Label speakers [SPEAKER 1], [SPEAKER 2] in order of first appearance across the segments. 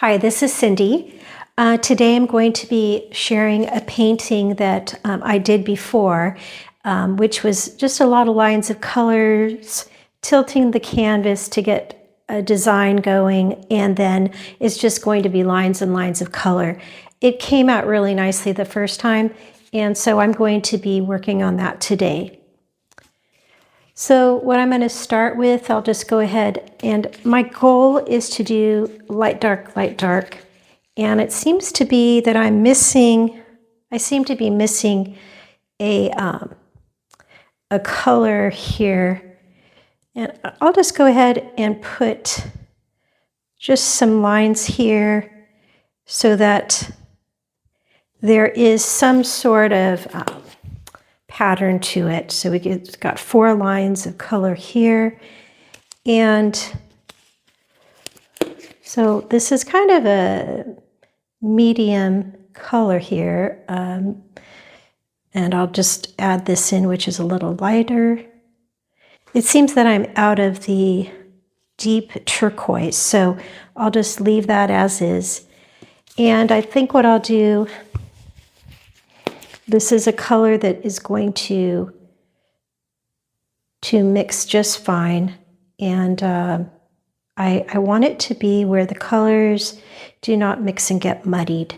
[SPEAKER 1] Hi, this is Cindy. Today I'm going to be sharing a painting that I did before, which was just a lot of lines of colors, tilting the canvas to get a design going, and then it's just going to be lines and lines of color. It came out really nicely the first time, and so I'm going to be working on that today. So what I'm going to start with, I'll just go ahead, and my goal is to do light, dark, and it seems to be that I seem to be missing a color here, and I'll just go ahead and put just some lines here so that there is some sort of pattern to it. So it's got 4 lines of color here, and so this is kind of a medium color here, and I'll just add this in, which is a little lighter. It seems that I'm out of the deep turquoise, so I'll just leave that as is. And I think what I'll do, this is a color that is going to mix just fine, and I want it to be where the colors do not mix and get muddied.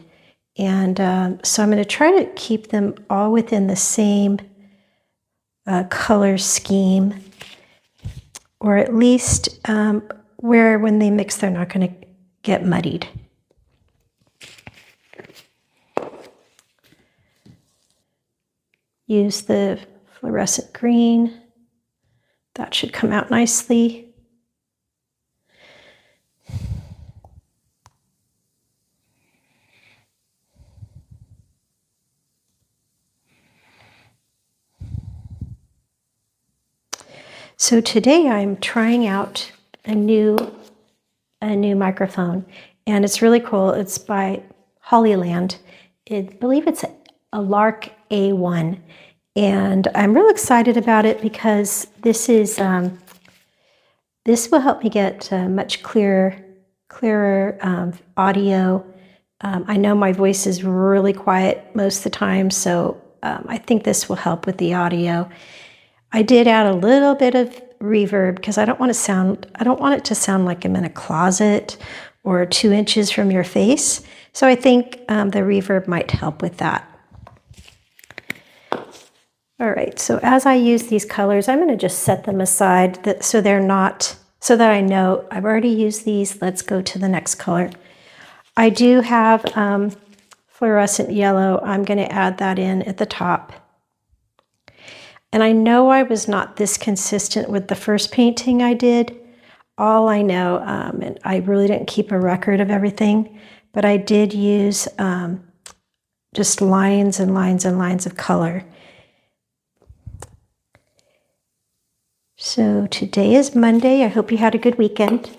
[SPEAKER 1] And so I'm going to try to keep them all within the same color scheme, or at least where when they mix they're not going to get muddied. Use the fluorescent green. That should come out nicely. So today I'm trying out a new microphone, and it's really cool. It's by Hollyland. I believe it's a Lark A1, and I'm real excited about it because this will help me get much clearer audio. I know my voice is really quiet most of the time, so I think this will help with the audio. I did add a little bit of reverb because I don't want it to sound like I'm in a closet or 2 inches from your face. So I think the reverb might help with that. All right, so as I use these colors, I'm going to just set them aside so that I know I've already used these. Let's go to the next color. I do have fluorescent yellow. I'm going to add that in at the top. And I know I was not this consistent with the first painting I did. All I know, and I really didn't keep a record of everything, but I did use just lines and lines and lines of color. So today is Monday. I hope you had a good weekend.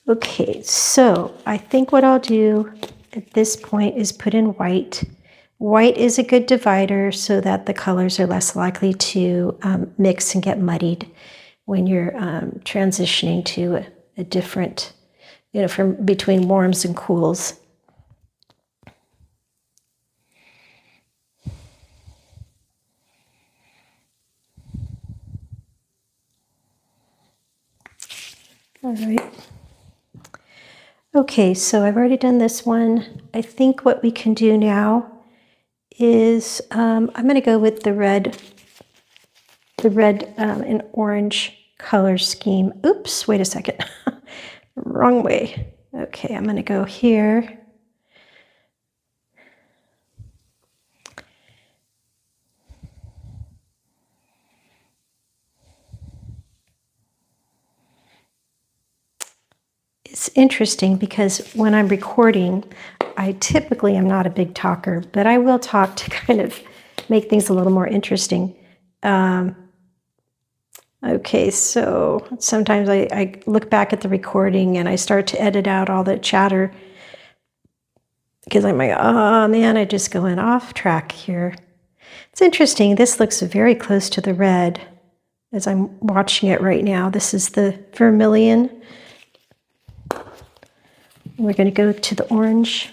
[SPEAKER 1] Okay, so I think what I'll do at this point is put in white. White is a good divider so that the colors are less likely to mix and get muddied when you're transitioning to a different, from between warms and cools. All right. Okay, so I've already done this one. I think what we can do now is I'm going to go with the red and orange color scheme. Oops, wait a second. Wrong way. Okay, I'm going to go here. It's interesting because when I'm recording, I typically am not a big talker, but I will talk to kind of make things a little more interesting. Okay, so sometimes I look back at the recording and I start to edit out all the chatter because I'm like, oh man, I just going off track here. It's interesting. This looks very close to the red as I'm watching it right now. This is the Vermillion. And we're going to go to the orange.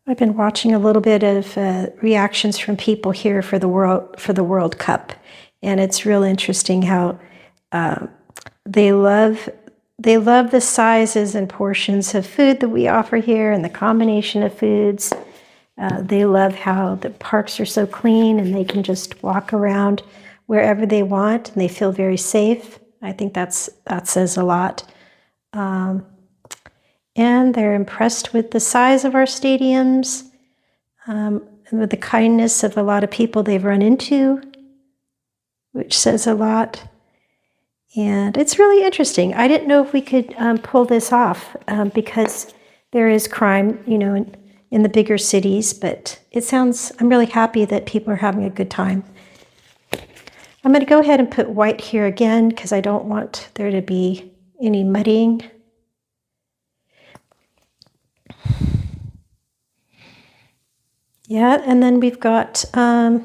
[SPEAKER 1] I've been watching a little bit of reactions from people here for the World Cup, and it's real interesting how they love the sizes and portions of food that we offer here, and the combination of foods. They love how the parks are so clean, and they can just walk around wherever they want, and they feel very safe. I think that says a lot. And they're impressed with the size of our stadiums, and with the kindness of a lot of people they've run into, which says a lot. And it's really interesting. I didn't know if we could pull this off because there is crime, you know, in the bigger cities, but I'm really happy that people are having a good time. I'm going to go ahead and put white here again because I don't want there to be any muddying. Yeah, and then we've got the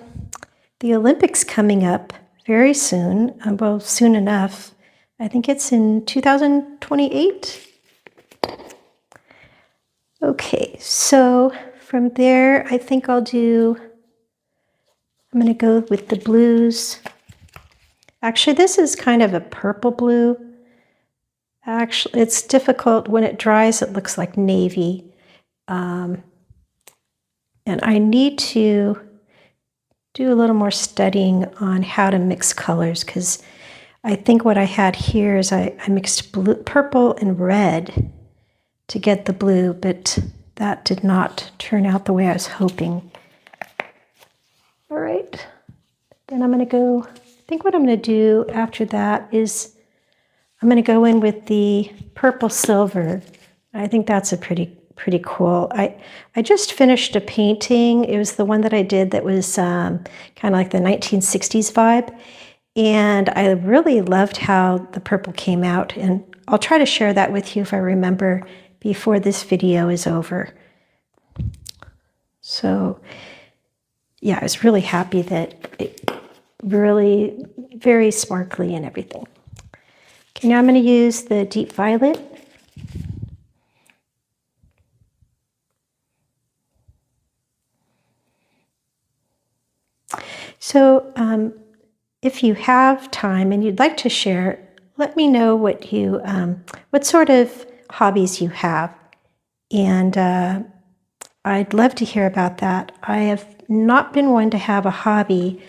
[SPEAKER 1] Olympics coming up very soon. Well, soon enough. I think it's in 2028. Okay, so from there, I think I'm going to go with the blues. Actually, this is kind of a purple blue. Actually, it's difficult. When it dries, it looks like navy. And I need to do a little more studying on how to mix colors, because I think what I had here is I mixed purple and red to get the blue, but that did not turn out the way I was hoping. All right, then I'm going to go, I think what I'm going to do after that is I'm going to go in with the purple silver. I think that's a pretty cool. I just finished a painting. It was the one that I did that was kind of like the 1960s vibe. And I really loved how the purple came out. And I'll try to share that with you if I remember before this video is over. So yeah, I was really happy that it really very sparkly and everything. Okay, now I'm going to use the deep violet. So if you have time and you'd like to share, let me know what sort of hobbies you have. And I'd love to hear about that. I have not been one to have a hobby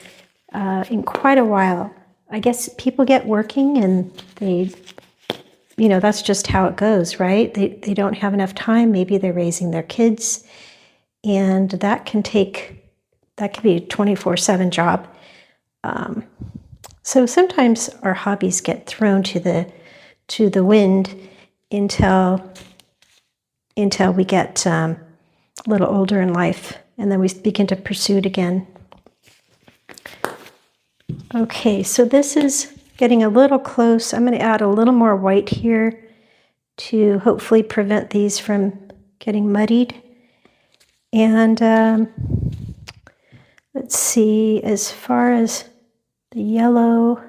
[SPEAKER 1] in quite a while. I guess people get working and that's just how it goes, right? They don't have enough time. Maybe they're raising their kids, and that can be a 24/7 job. So sometimes our hobbies get thrown to the wind until we get a little older in life, and then we begin to pursue it again. Okay, so this is getting a little close. I'm going to add a little more white here to hopefully prevent these from getting muddied. And let's see, as far as the yellow,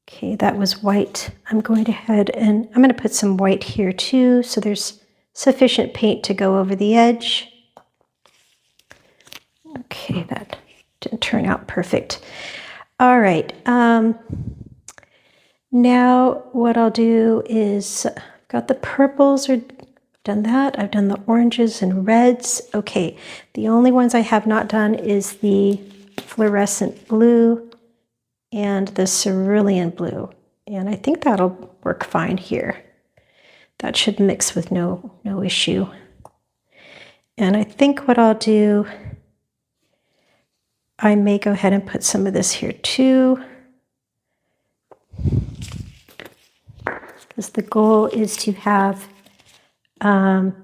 [SPEAKER 1] okay, that was white. I'm going to put some white here too, so there's sufficient paint to go over the edge. Okay, that didn't turn out perfect. All right, now what I'll do is, I've got the purples, done that. I've done the oranges and reds. Okay, the only ones I have not done is the Fluorescent Blue and the Cerulean Blue. And I think that'll work fine here. That should mix with no issue. And I think what I'll do, I may go ahead and put some of this here too, because the goal is to have the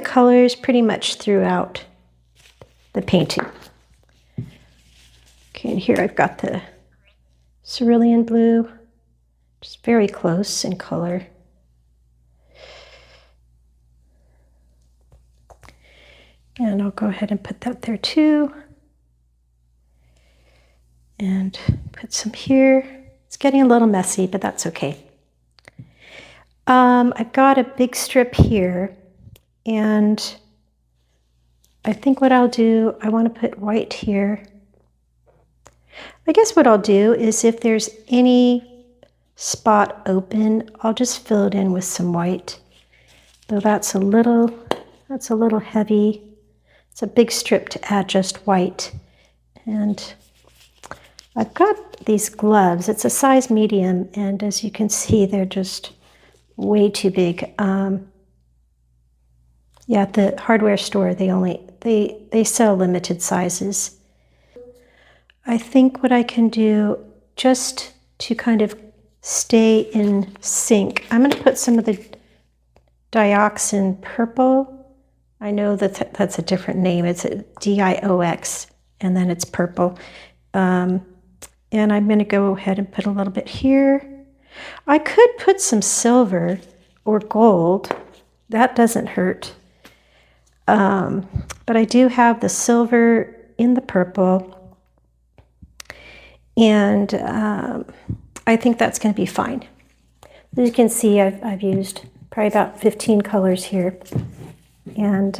[SPEAKER 1] colors pretty much throughout the painting. Okay, and here I've got the Cerulean Blue, just very close in color. And I'll go ahead and put that there too. And put some here. It's getting a little messy, but that's okay. I've got a big strip here, and I think what I'll do, I want to put white here. I guess what I'll do is if there's any spot open, I'll just fill it in with some white. Though that's a little heavy. It's a big strip to add just white. And I've got these gloves. It's a size medium, and as you can see, they're just way too big. Yeah, at the hardware store, they sell limited sizes. I think what I can do, just to kind of stay in sync, I'm going to put some of the Dioxazine Purple. I know that that's a different name. It's a DIOX, and then it's purple. And I'm going to go ahead and put a little bit here. I could put some silver or gold. That doesn't hurt. But I do have the silver in the purple. And I think that's going to be fine. As you can see, I've used probably about 15 colors here. And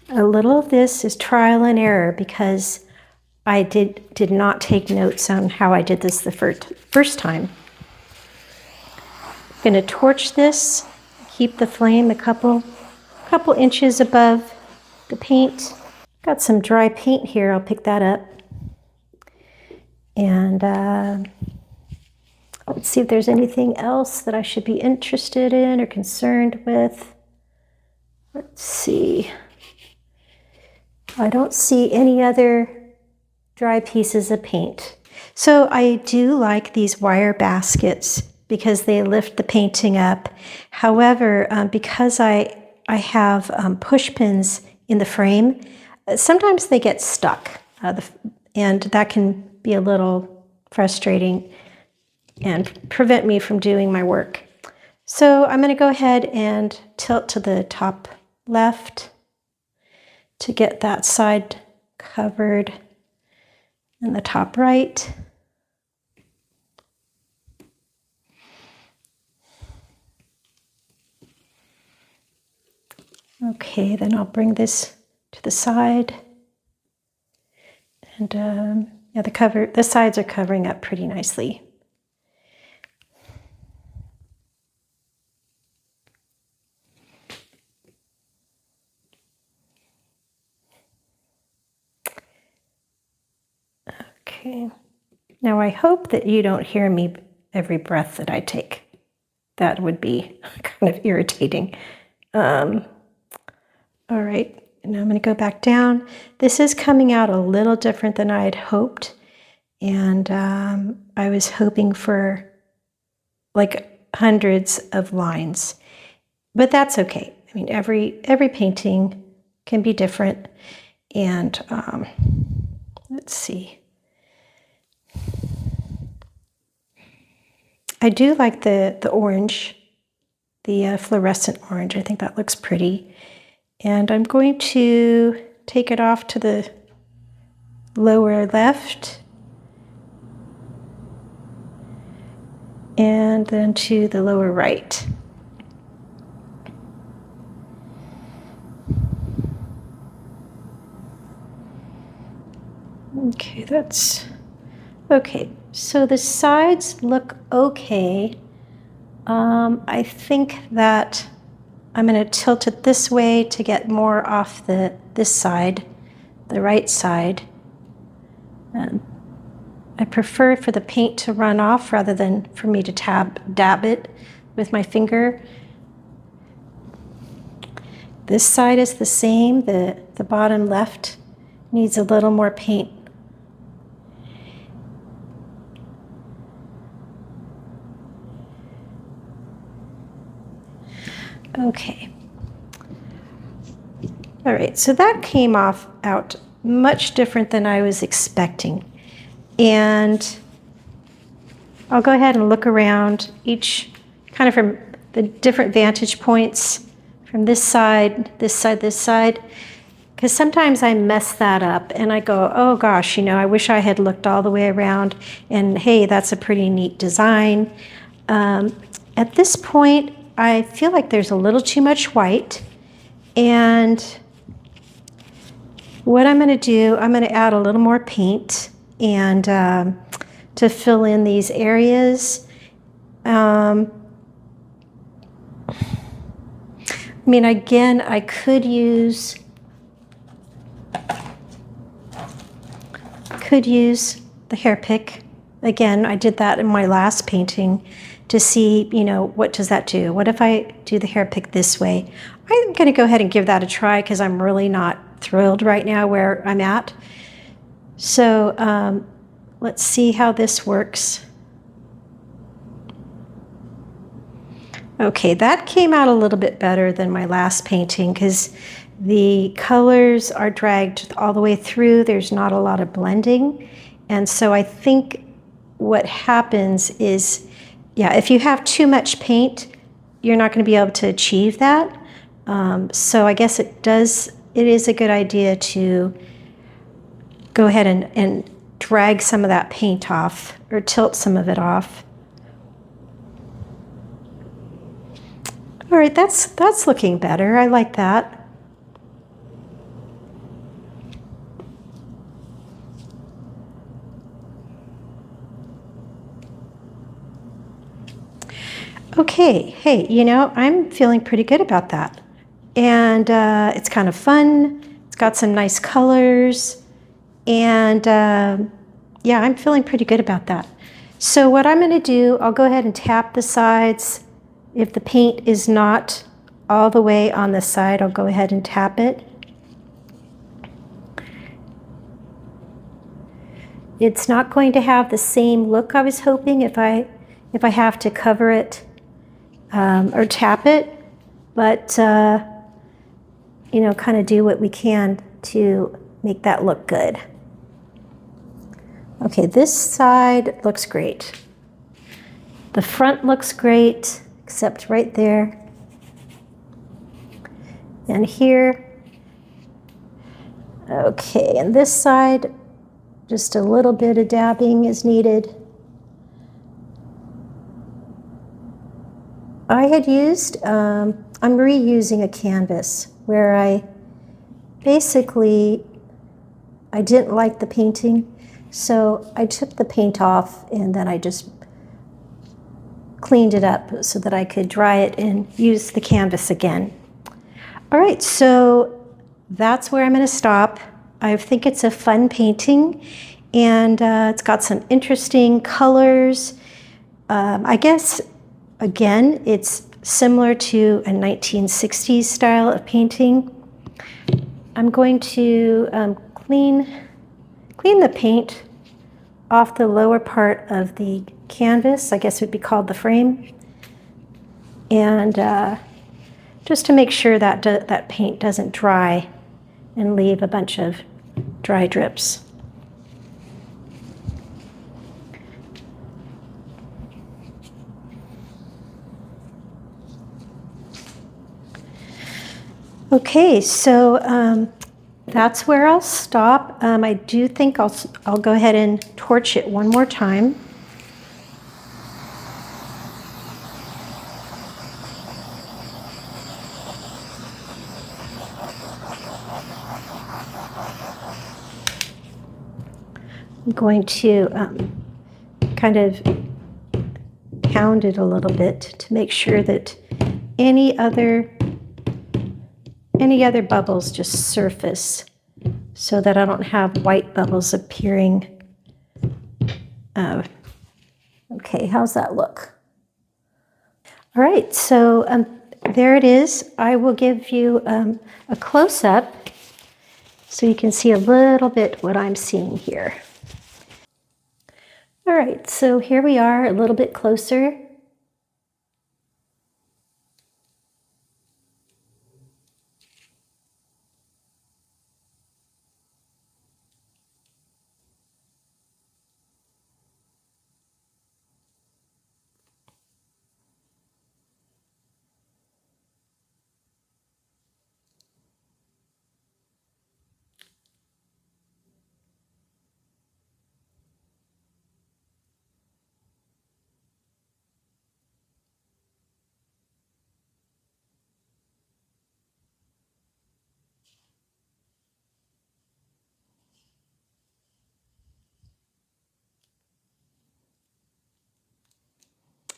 [SPEAKER 1] a little of this is trial and error because I did not take notes on how I did this the first time. I'm going to torch this, keep the flame a couple inches above the paint. Got some dry paint here, I'll pick that up. And let's see if there's anything else that I should be interested in or concerned with. Let's see. I don't see any other dry pieces of paint. So I do like these wire baskets because they lift the painting up. However, because I have push pins in the frame, sometimes they get stuck, and that can be a little frustrating and prevent me from doing my work. So I'm going to go ahead and tilt to the top left to get that side covered, and the top right. Okay, then I'll bring this to the side. And yeah, the sides are covering up pretty nicely. Okay, now I hope that you don't hear me every breath that I take. That would be kind of irritating. All right, now I'm going to go back down. This is coming out a little different than I had hoped. And I was hoping for like hundreds of lines, but that's okay. I mean, every painting can be different. And let's see. I do like the orange, the fluorescent orange. I think that looks pretty. And I'm going to take it off to the lower left and then to the lower right. Okay, that's okay. So the sides look okay. I think that I'm going to tilt it this way to get more off this side, the right side. I prefer for the paint to run off rather than for me to dab it with my finger. This side is the same. The bottom left needs a little more paint. Okay. All right, so that came out much different than I was expecting. And I'll go ahead and look around each, kind of from the different vantage points from this side, this side, this side, because sometimes I mess that up and I go, oh gosh, I wish I had looked all the way around, and hey, that's a pretty neat design. At this point, I feel like there's a little too much white, and what I'm going to do, I'm going to add a little more paint and to fill in these areas. I mean, again, I could use the hair pick. Again, I did that in my last painting to see, what does that do? What if I do the hair pick this way? I'm going to go ahead and give that a try because I'm really not thrilled right now where I'm at. So let's see how this works. Okay, that came out a little bit better than my last painting because the colors are dragged all the way through. There's not a lot of blending. And so I think what happens is, if you have too much paint, you're not going to be able to achieve that. So I guess it is a good idea to go ahead and drag some of that paint off or tilt some of it off. All right, that's looking better. I like that. Okay, hey, I'm feeling pretty good about that. And it's kind of fun. It's got some nice colors. And I'm feeling pretty good about that. So what I'm going to do, I'll go ahead and tap the sides. If the paint is not all the way on the side, I'll go ahead and tap it. It's not going to have the same look I was hoping if I have to cover it or tap it, but kind of do what we can to make that look good. Okay, this side looks great. The front looks great, except right there. And here. Okay, and this side, just a little bit of dabbing is needed. I had used, I'm reusing a canvas where I didn't like the painting, so I took the paint off and then I just cleaned it up so that I could dry it and use the canvas again. All right, so that's where I'm going to stop. I think it's a fun painting, and it's got some interesting colors. I guess, again, it's similar to a 1960s style of painting. I'm going to clean the paint off the lower part of the canvas, I guess it would be called the frame, and just to make sure that that paint doesn't dry and leave a bunch of dry drips. Okay, so that's where I'll stop. I do think I'll go ahead and torch it one more time. I'm going to kind of pound it a little bit to make sure that any other bubbles just surface so that I don't have white bubbles appearing. Okay, how's that look? All right, so there it is. I will give you a close-up so you can see a little bit what I'm seeing here. All right, so here we are a little bit closer.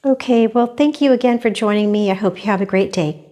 [SPEAKER 1] Okay, well, thank you again for joining me. I hope you have a great day.